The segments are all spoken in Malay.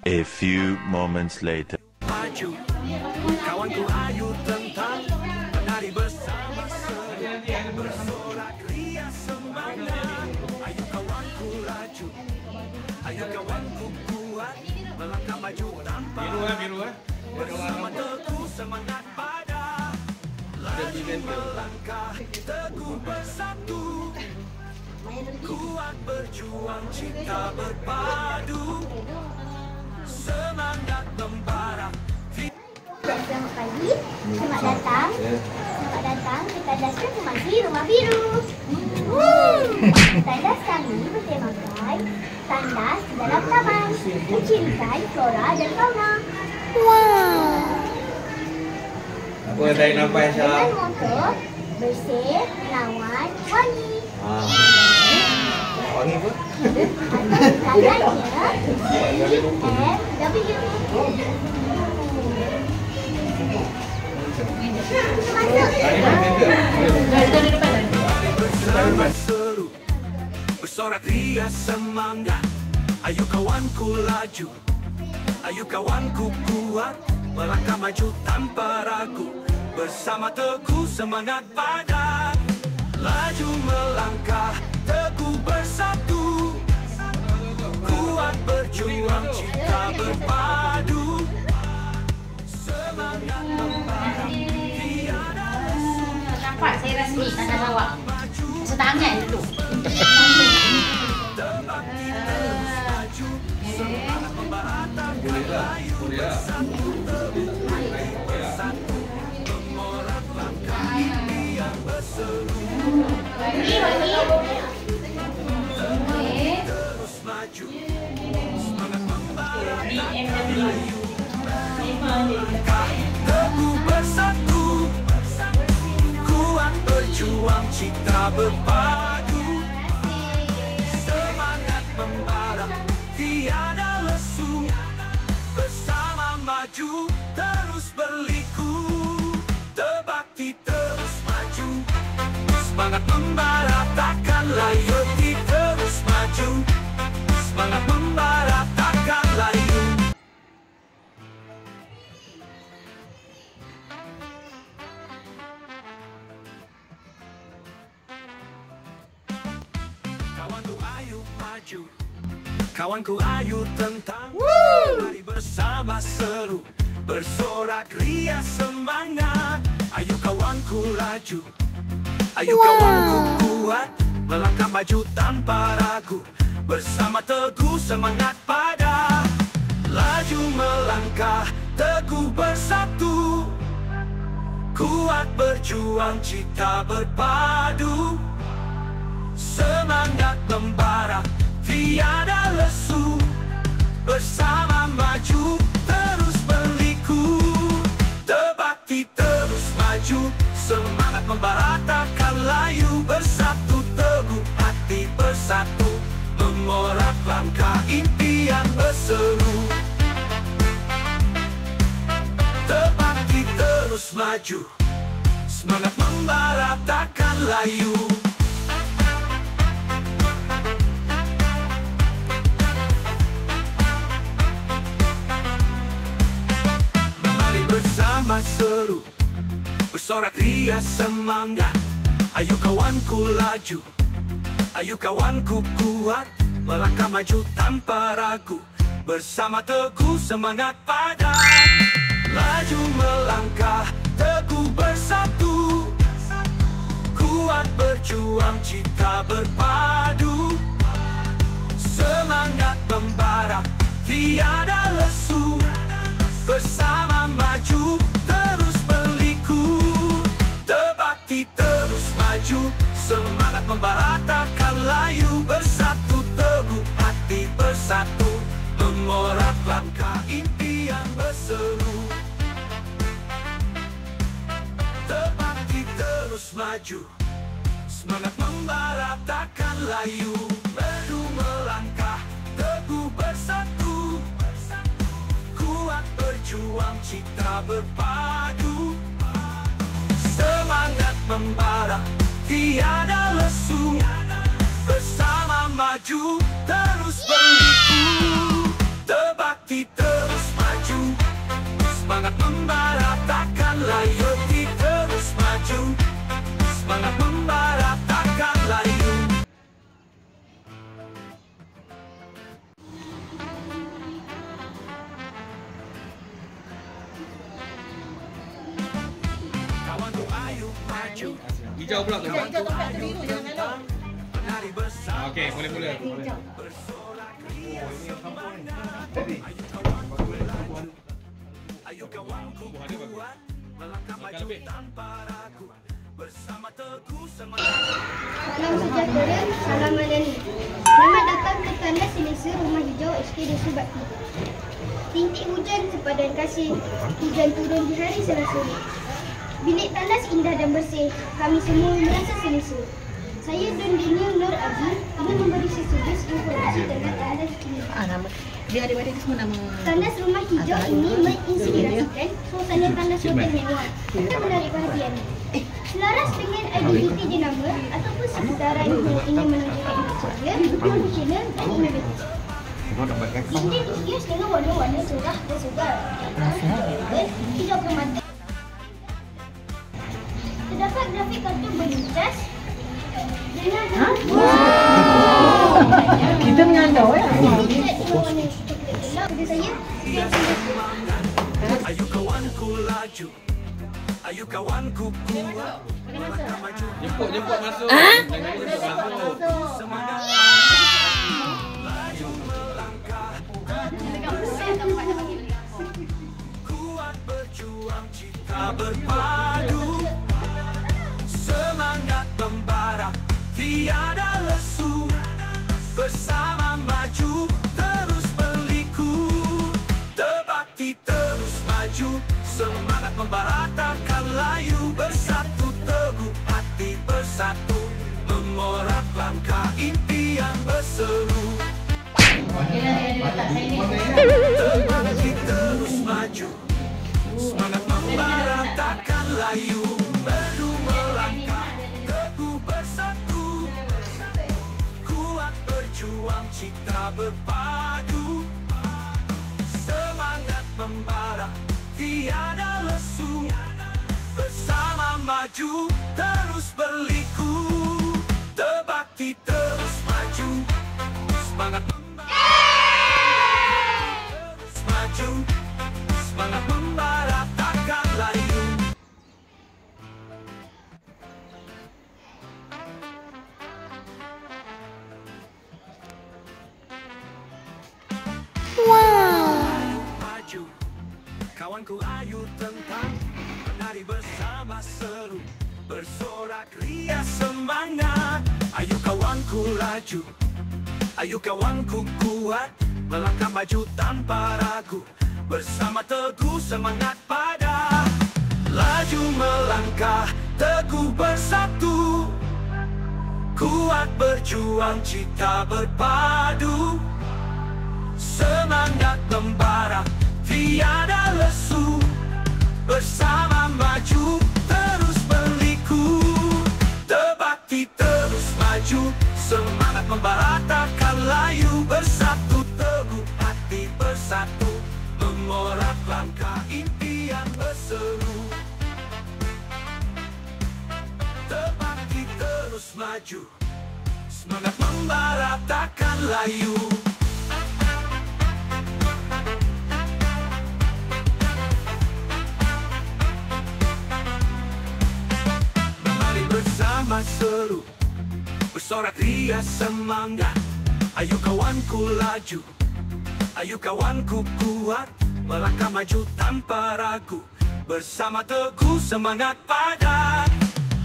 A few moments later. Maju, kawanku ayo tentang menari bersama bersorak ria semangat. Ayo kawanku laju, ayo kawanku kuat, melangkah maju tanpa bersama teguh semangat pada laju melangkah teguh bersatu, kuat berjuang cinta berpadu, semangat membara. Selamat pagi, selamat datang. Selamat datang ke tandas informasi Rumah Biru. Tandas kami bertemakan tandas di dalam taman, mencirikan flora dan fauna. Apa tadi nampak Aisyah? Dengan moto bersih, lawan, wangi. Wangi apa? Tangannya MW. Bersama seru, bersorak ria semangat. Ayo kawanku laju, ayo kawanku kuat, melangkah maju tanpa ragu, bersama teguh semangat padat. Laju melangkah teguh bersatu, kuat berjuang cinta berpadu, semangat membara. Nampak saya rasmi tandas awak. Rasa tangan dulu. Teguh bersatu, kuat berjuang cinta berpadu, semangat membara tiada lesu, bersama maju terus berliku, terbakti terus maju, semangat membara takkan layu, terus maju, semangat membara takkan layu. Kawanku ayo maju, kawanku ayo tentang menari bersama seru, bersorak ria semangat. Ayo kawanku laju, ayo kawanku kuat, melangkah maju tanpa ragu, bersama teguh semangat pada laju melangkah teguh bersatu, kuat berjuang cinta berpadu, semangat membara tiada lesu, bersama maju terus berliku, terbakti terus maju, semangat membara takkan layu, bersatu teguh hati bersatu, mengorak langkah impian berseru, terbakti terus maju, semangat membara takkan layu. Bersama seru, bersorak ria semangat. Ayo kawanku laju, ayo kawanku kuat, melangkah maju tanpa ragu, bersama teguh semangat padat. Laju melangkah teguh bersatu, kuat berjuang cinta berpadu, semangat membara tiada lesu, bersama maju terus berliku, terbakti terus maju, semangat membara takkan layu, bersatu teguh hati bersatu, mengorak langkah impian berseru, terbakti terus maju, semangat membara takkan layu, laju melangkah teguh bersatu, kuat berjuang cinta berpadu, semangat membara tiada lesu, bersama maju terus berliku, terbakti Semangat membara takkan layu, terus maju. Semangat membara takkan layu. Kawanku ayo maju. Hijau pula tu. Hijau tempat tu biru, jangan elok. Menari bersama. Okey, boleh. Ayo kawanku kuat, melangkah maju tanpa ragu. Bersama teguh semangat. Salam sejahtera, salam madani. Selamat datang ke tandas selesa Rumah Hijau SK Desa Bakti. Tintik hujan sepadan kasih, hujan turun di hari Selasa. Bilik tandas indah dan bersih, kami semua merasa selesa. Saya Dun Daniel Nur Abi ingin memberi sesuatu informasi tentang tandas ini. Nama dia adik-adik tu semua nama. Tandas Rumah Hijau ini menginspirasikan suasana tandas hotel mewah serta menarik perhatian. Selaras dengan identiti jenama ataupun sekitaran yang ingin menunjukkan ceria, profesional dan inovatif. Dinding dihias dengan warna-warna cerah dan segar. Tidak bermata. Terdapat grafik kartun berlincas dengan Kita mengandau ya. warna coklat gelap. Pada saya, Ayo kawanku laju. Ayo kawanku kuat. Melangkah maju. Jemput masuk. Jangan jemput masuk. Semangat. Laju melangkah. Kuat berjuang, cita berpadu. Semangat membara, tiada lesu. Bersama maju, terus berliku. Berbakti terus maju. Semangat membara takkan layu. Bersatu teguh hati bersatu. Mengorak langkah impian berseru. Berbakti terus maju. Semangat membara takkan layu. Merdu melangkah, teguh bersatu. Kuat berjuang, cita berpadu. Semangat membara, tiada lesu. Bersama maju, terus berliku. Berbakti terus maju. Semangat membara, terus maju. Semangat membara takkan layu. Maju, kawanku ayo tentang menari bersama seru, bersorak ria semangat. Ayo kawanku laju, ayo kawanku kuat, melangkah maju tanpa ragu. Bersama teguh semangat pada, laju melangkah teguh bersatu. Kuat berjuang, cita berpadu. Semangat membara, tiada lesu. Bersama maju, terus berliku. Berbakti terus maju. Semangat membara takkan layu. Bersatu teguh hati bersatu. Mengorak langkah impian berseru. Berbakti terus maju. Semangat membara takkan layu. Bersama seru, bersorak ria semangat. Ayo kawanku laju, ayo kawanku kuat, melangkah maju tanpa ragu. Bersama teguh semangat padat,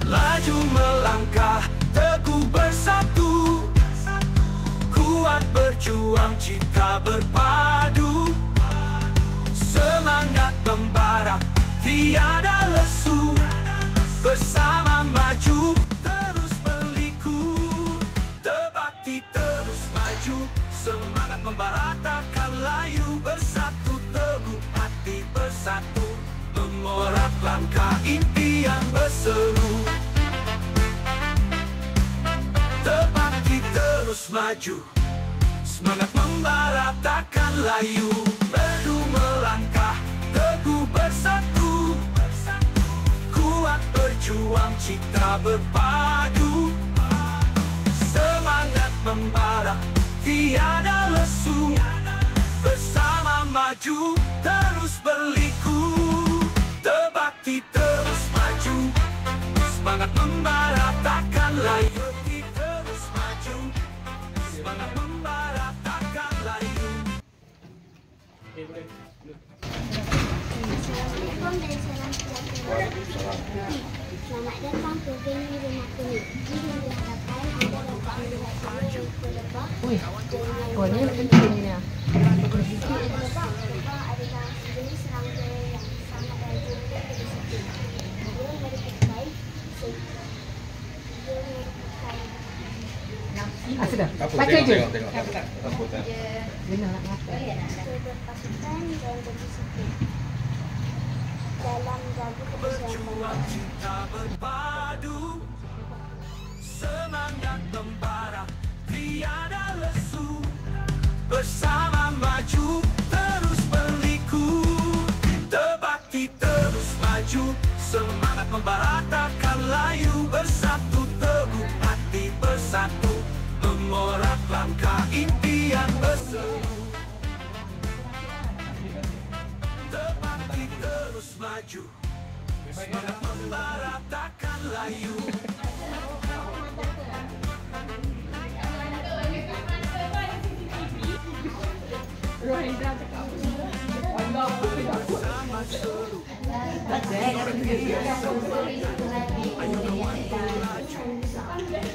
laju melangkah teguh bersatu. Kuat berjuang, cita berpadu. Semangat membara, tiada lesu. Bersama maju, terus berliku. Berbakti terus maju. Semangat membara takkan layu. Bersatu teguh hati bersatu. Mengorak langkah impian berseru. Berbakti terus maju. Semangat membara takkan layu. Merdu melangkah teguh bersatu. bersatu, kuat berjuang cita berpadu, semangat membara tiada lesu, bersama maju terus berliku, berbakti terus maju, semangat membara takkan layu, terus maju, semangat membara takkan layu. Assalamualaikum dan salam sejahtera. Selamat datang ke venue Rumah Kuning. Ini diharapkan anda dapat melihat saya yang terlebah. Kau ni pentingnya. Lebah adalah sejenis serangga yang sangat rajin dan berdisiplin. Dia merupakan Sudah. Apa? Baca je. Tengok. Apa tak? Dengar nak ngapa. berpasukan dan berdisiplin dalam jaga kebersihan. Cinta berpadu, semangat membara tiada lesu, bersama maju terus berliku, berbakti terus maju, semangat membara takkan layu, bersatu teguh hati bersatu, mengorak langkah impian berseru, berbakti terus maju, semangat membara takkan layu.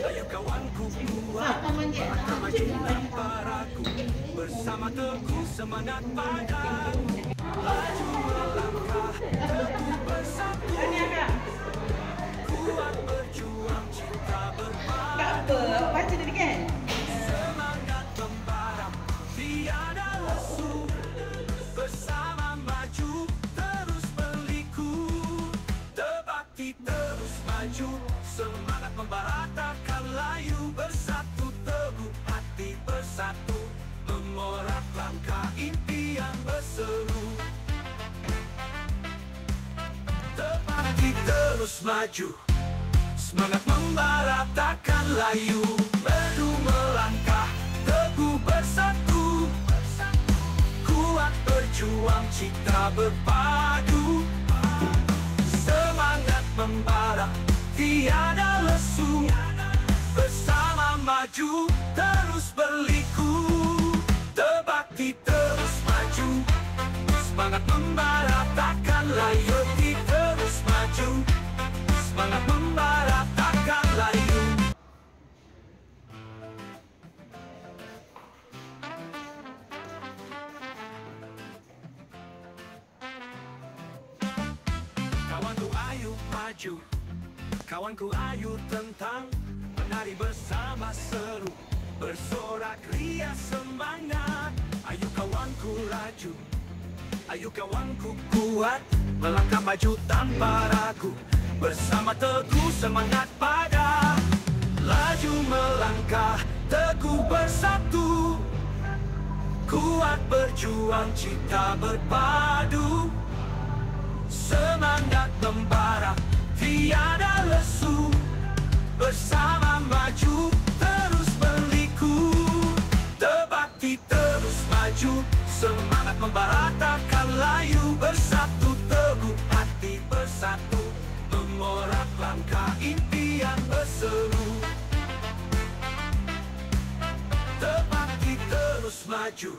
Ayo kawanku kuat, maju tanparaku, bersama teguh semangat padaku, laju melangkah teguh bersatu, kuat berjuang cinta berpadu, semangat membara tiada lesu, bersama maju terus berliku, berbakti terus maju, semangat membara takkan layu, bersatu teguh hati bersatu, mengorak langkah impian berseru, berbakti terus maju, semangat membara takkan layu, merdu melangkah teguh bersatu, kuat berjuang cita berpadu, semangat membara tiada lesu, bersama maju terus berliku, berbakti terus maju, semangat membara takkan layu, terus maju, semangat membara takkan layu. Kawanku ayo maju, kawanku ayo tentang, menari bersama seru, bersorak ria semangat. Ayo kawanku laju, ayo kawanku kuat, melangkah maju tanpa ragu, bersama teguh semangat pada, laju melangkah teguh bersatu, kuat berjuang cita berpadu, semangat membara tiada lesu, bersama maju terus berliku, berbakti terus maju, semangat membara takkan layu, bersatu teguh hati bersatu, mengorak langkah impian berseru, berbakti terus maju,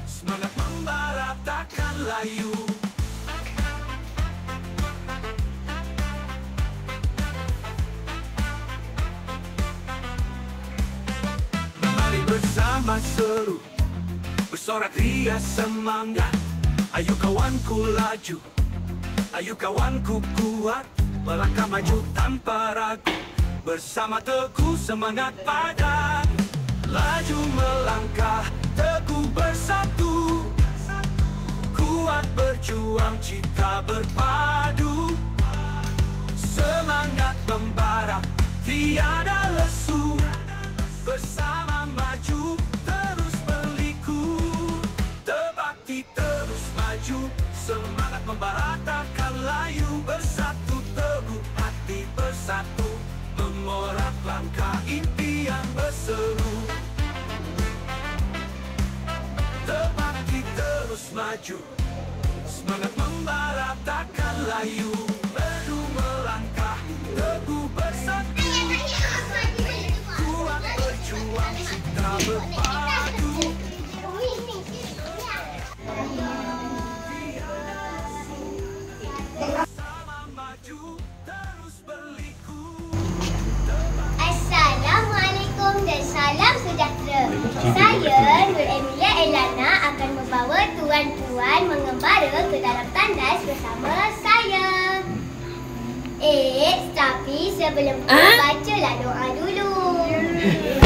semangat membara takkan layu. Bersama seru, bersorak ria semangat. Ayo kawanku laju, ayo kawanku kuat, melangkah maju tanpa ragu, bersama teguh semangat padat, laju melangkah teguh bersatu, kuat berjuang cita berpadu, semangat membara tiada lesu, bersama maju terus berliku, berbakti terus maju, semangat membara bersatu, mengorak langkah impian berseru. Terbakti terus maju, semangat membara takkan layu. Beru melangkah, teguh bersatu, kuat berjuang, cinta berpadu. Sama maju, terus berliku. Assalamualaikum dan salam sejahtera. Saya Nur Emilia Elana akan membawa tuan-tuan mengembara ke dalam tandas bersama saya. Tapi sebelum itu bacalah doa dulu.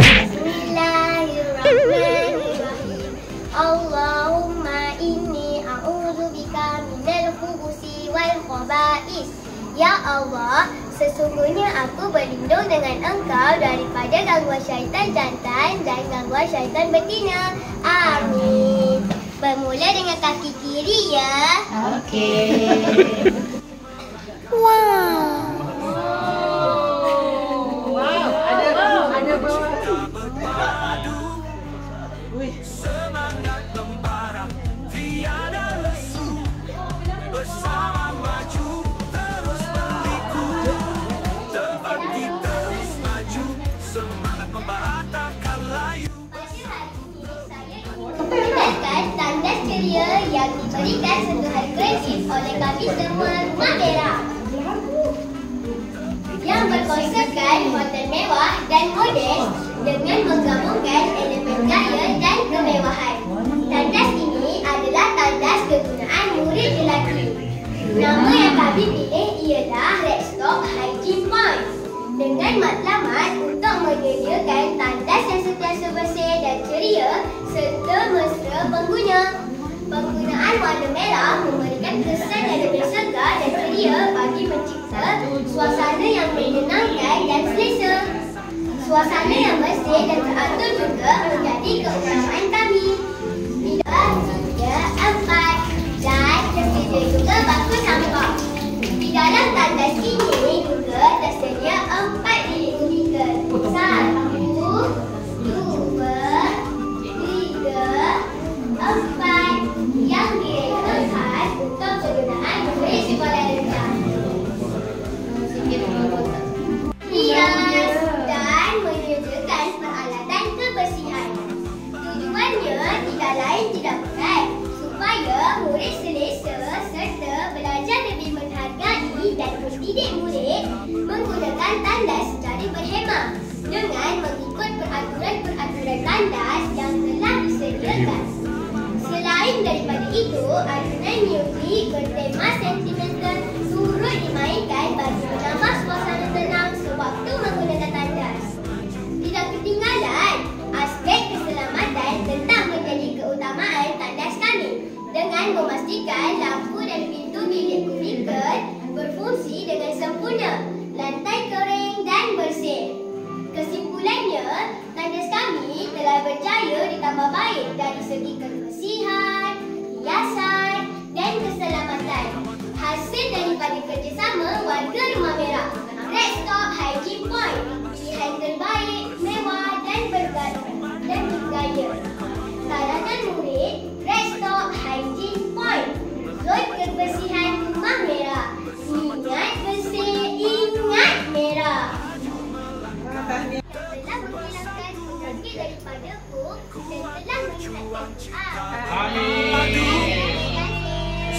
Bismillahirrahmanirrahim. Allahumma inni a'udzubika minal khubuthi wal khaba'is. Ya Allah, sesungguhnya aku berlindung dengan Engkau daripada gangguan syaitan jantan dan gangguan syaitan betina. Amin. Bermula dengan kaki kiri ya. Okey. Wow. Ada bawa. Berpadu, semangat membara, tiada lesu. Bersama maju, terus berliku. Terbakti terus maju, semangat membara takkan layu. Mengenalkan tandas ceria yang diberikan sentuhan kreatif oleh kami semua Rumah Merah yang berkonsepkan hotel mewah dan moden dengan menggabungkan elemen gaya dan kemewahan. Tandas ini adalah tandas kegunaan murid lelaki. Nama yang kami pilih ialah Redstock Hygiene Point dengan matlamat untuk menyediakan tandas yang sentiasa bersih dan ceria serta mesra pengguna. Penggunaan warna merah memberikan kesan yang lebih segar dan ceria bagi mencipta suasana yang menyenangkan dan selesa. Suasana yang bersih dan teratur juga menjadi keutamaan kami. 2, 3, 4 dan tersedia juga bangku sampah. Di dalam tandas ini juga tersedia 4 bilik kubikel. 1, 2, 3, 4 yang direkakan untuk kegunaan murid sekolah rendah. Hias dan menyediakan peralatan kebersihan. Tujuannya tidak lain tidak bukan supaya murid selesa serta belajar lebih menghargai dan mendidik murid menggunakan tandas secara berhemah dengan mengikut peraturan-peraturan tandas yang telah disediakan. Selain daripada itu, alunan muzik bertema sentimental turut dimainkan bagi menambah suasana tenang sewaktu menggunakan tandas. Tidak ketinggalan, aspek keselamatan tetap menjadi keutamaan tandas kami dengan memastikan lampu dan pintu bilik kubikel berfungsi dengan sempurna, lantai kering dan bersih. Kesimpulannya, tandas kami telah berjaya ditambah baik dari segi kebersihan, hiasan dan keselamatan. Hasil daripada kerjasama warga Rumah Merah, Redstock Hygiene Point, pilihan terbaik, mewah dan bergaya. Kalangan murid, Redstock Hygiene Point, zon kebersihan Rumah Merah. Ingat bersih, ingat merah. Telah menghilangkan sakit daripada kuk dan telah meningkatkan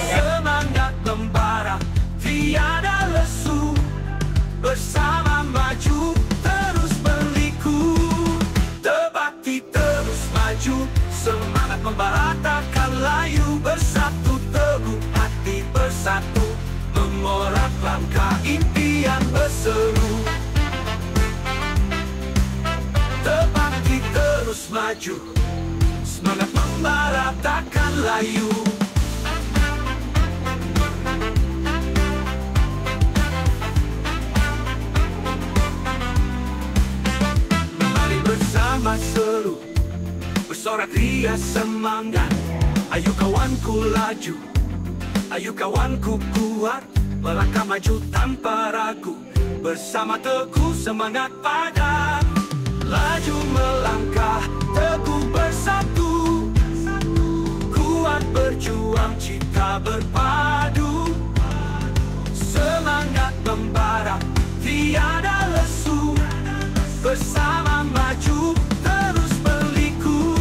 Semangat membara, tiada lesu. Bersama maju, terus berliku. Terbakti terus maju, semangat membara takkan layu. Bersatu teguh hati bersatu, mengorak langkah impian berseru. Terbakti terus maju, semangat membara takkan layu. Mari bersama seru, bersorak ria semangat. Ayo kawanku laju, ayo kawanku kuat, melangkah maju tanpa ragu. bersama teguh semangat padat. Laju melangkah, teguh bersatu, kuat berjuang, cita berpadu. Semangat membara, tiada lesu, bersama maju, terus berliku.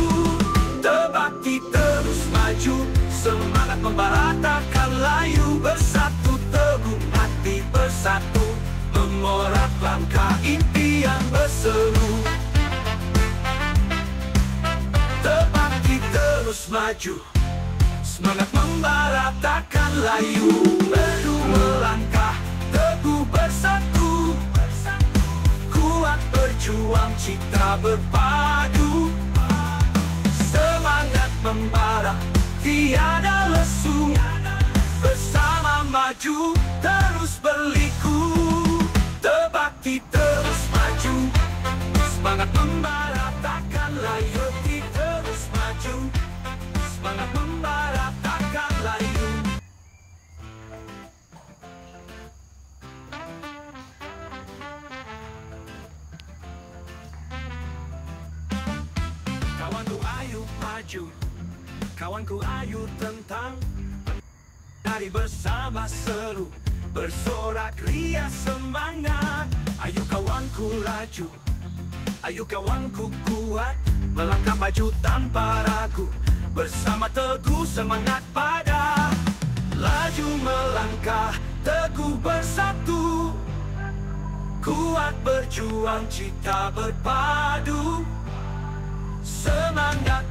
Berbakti terus maju, semangat membara takkan layu. Bersatu teguh hati bersatu, mengorak langkah impian berseru. Berbakti terus maju, semangat membara takkan layu. Laju melangkah, teguh bersatu, kuat berjuang, cita berpadu. Semangat membara, tiada lesu, bersama maju, terus berliku. Berbakti terus maju, semangat membara takkan layu. Berbakti terus maju, semangat membara takkan layu. Kawanku ayo maju, kawanku ayo tentang, mari bersama seru, bersorak ria semangat. Ayo kawanku laju, ayo kawanku kuat, melangkah maju tanpa ragu, bersama teguh semangat padat. Laju melangkah, teguh bersatu, kuat berjuang, cita berpadu. Semangat